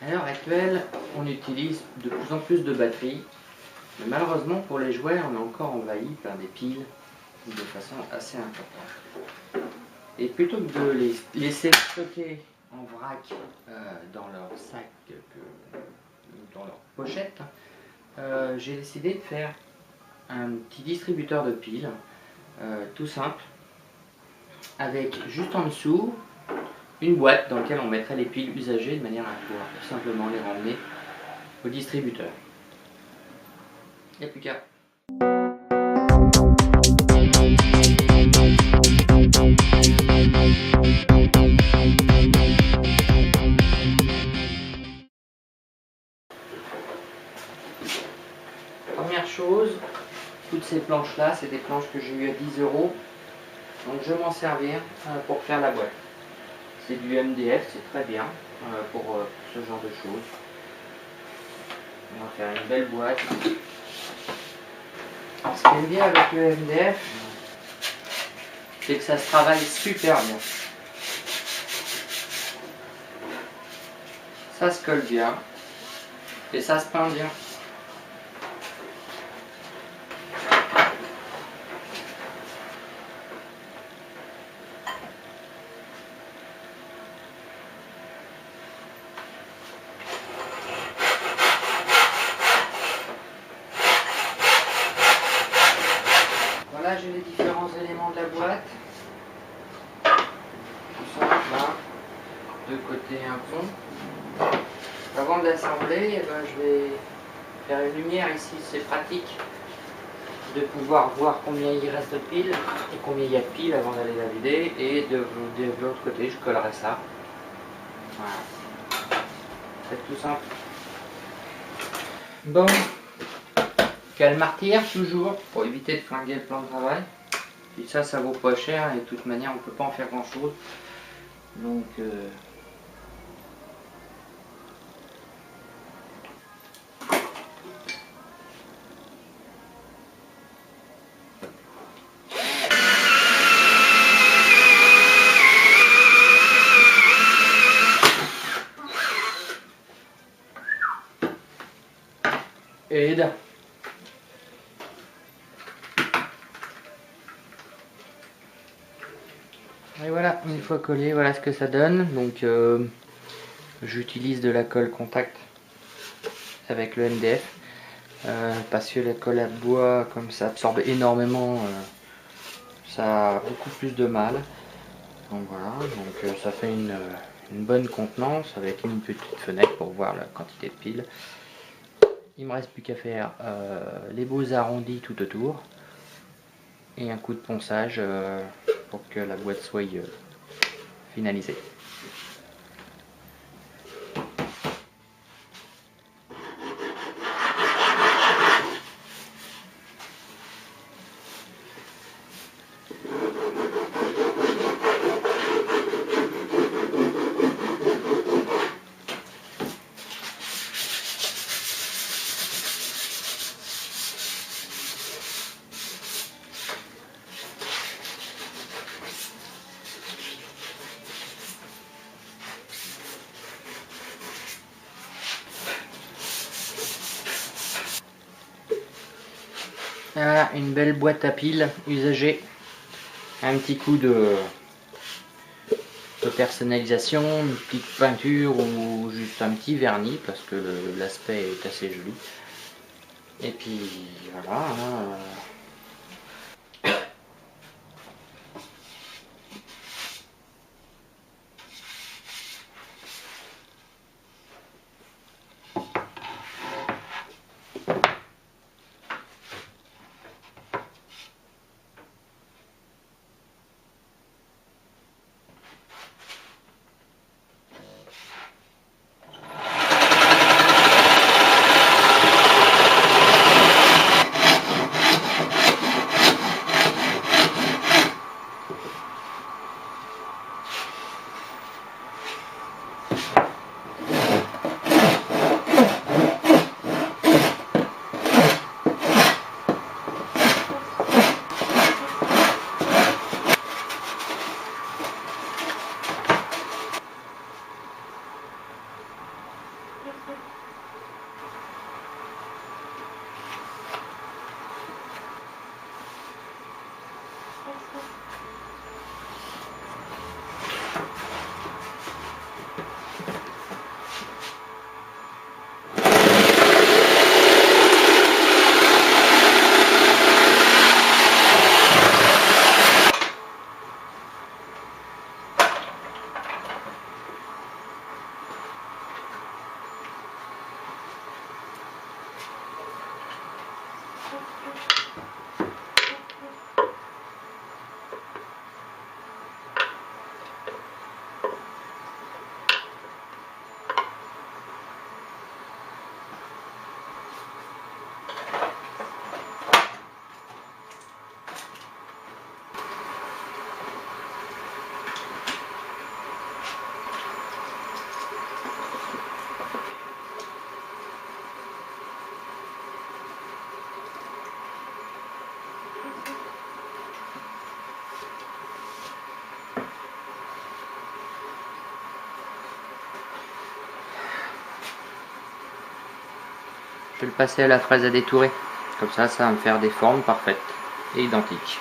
À l'heure actuelle, on utilise de plus en plus de batteries, mais malheureusement pour les jouets, on est encore envahi par des piles de façon assez importante. Et plutôt que de les laisser stocker en vrac dans leur sac, dans leur pochette, j'ai décidé de faire un petit distributeur de piles, tout simple, avec juste en dessous une boîte dans laquelle on mettrait les piles usagées de manière à pouvoir tout simplement les ramener au distributeur. Il n'y a plus qu'à. Première chose, toutes ces planches là, c'est des planches que j'ai eues à 10 €. Donc je vais m'en servir pour faire la boîte. C'est du MDF, c'est très bien pour ce genre de choses. On va faire une belle boîte. Alors, ce qui est bien avec le MDF, c'est que ça se travaille super bien. Ça se colle bien et ça se peint bien. Voilà, j'ai les différents éléments de la boîte. Ils sont là, de côté un pont. Avant de l'assembler, je vais faire une lumière ici, c'est pratique de pouvoir voir combien il reste de piles et combien il y a de piles avant d'aller la vider. Et de l'autre côté, je collerai ça. Voilà. C'est tout simple. Bon, qu'elle martyre toujours pour éviter de flinguer le plan de travail. Puis ça vaut pas cher et de toute manière on peut pas en faire grand chose. Donc aide. Et voilà, une fois collé, voilà ce que ça donne. Donc j'utilise de la colle contact avec le MDF parce que la colle à bois, comme ça absorbe énormément, ça a beaucoup plus de mal. Donc voilà, donc ça fait une bonne contenance avec une petite fenêtre pour voir la quantité de piles. Il me reste plus qu'à faire les beaux arrondis tout autour et un coup de ponçage pour que la boîte soit finalisée. Voilà, une belle boîte à piles usagée. Un petit coup de personnalisation, une petite peinture ou juste un petit vernis parce que l'aspect est assez joli. Et puis voilà. Je vais le passer à la fraise à détourer. Comme ça va me faire des formes parfaites et identiques.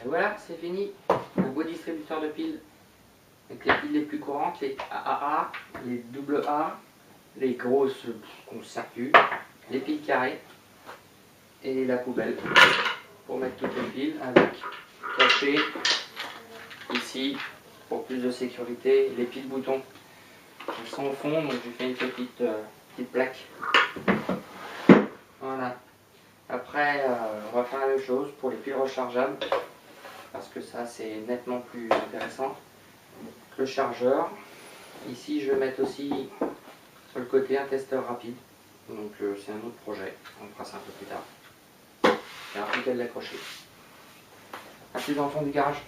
Et voilà, c'est fini. Un beau distributeur de piles. Avec les piles les plus courantes, les AAA, les AA, les grosses qu'on sert plus, les piles carrées et la poubelle pour mettre toutes les piles avec caché ici pour plus de sécurité. Les piles boutons, elles sont au fond, donc j'ai fait une petite plaque. Voilà. Après, on va faire la même chose pour les piles rechargeables parce que ça c'est nettement plus intéressant. Le chargeur. Ici, je vais mettre aussi sur le côté un testeur rapide. Donc, c'est un autre projet. On fera ça un peu plus tard. Et un peu de l'accrocher. A plus dans le fond du garage.